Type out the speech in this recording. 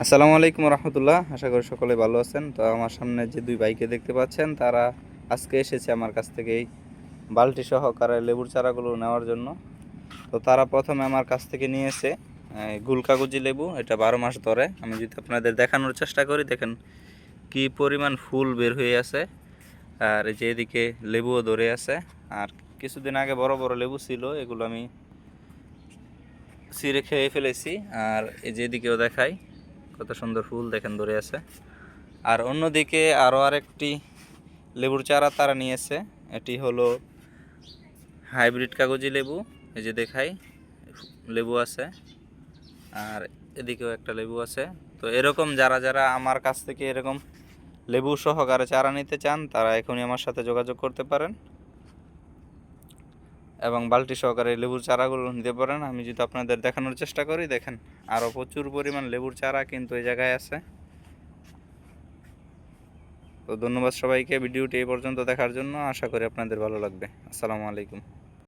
আসসালামু আলাইকুম রহমতুল্লাহ। আশা করি সকলে ভালো আছেন। তো আমার সামনে যে দুই ভাইকে দেখতে পাচ্ছেন, তারা আজকে এসেছে আমার কাছ থেকে এই বালতি সহকারে লেবুর চারাগুলো নেওয়ার জন্য। তো তারা প্রথমে আমার কাছ থেকে নিয়েছে গুলকাগজি লেবু। এটা 12 মাস ধরে। আমি যদি আপনাদের দেখানোর চেষ্টা করি, দেখেন কি পরিমাণ ফুল বের হয়ে আছে। আর এই যে এদিকে লেবুও ধরে আছে। আর কিছুদিন আগে বড় বড় লেবু ছিল, এগুলো আমি ছিঁড়ে খেয়ে ফেলেছি। আর এই যে এদিকেও দেখাই, কত সুন্দর ফুল দেখেন ধরে আছে। আর অন্যদিকে আরও আরেকটি লেবুর চারা তারা নিয়েছে। এটি হলো হাইব্রিড কাগজি লেবু। এই যে দেখাই, লেবু আছে। আর এদিকেও একটা লেবু আছে। তো এরকম যারা যারা আমার কাছ থেকে এরকম লেবু সহকারে চারা নিতে চান, তারা এখনই আমার সাথে যোগাযোগ করতে পারেন এবং বালতি সহকারে লেবুর চারাগুলো নিতে পারেন। আমি যদি আপনাদের দেখানোর চেষ্টা করি, দেখেন আরও প্রচুর পরিমাণ লেবুর চারা কিন্তু এই জায়গায় আছে। তো ধন্যবাদ সবাইকে ভিডিওটি এই পর্যন্ত দেখার জন্য। আশা করি আপনাদের ভালো লাগবে। আসসালামু আলাইকুম।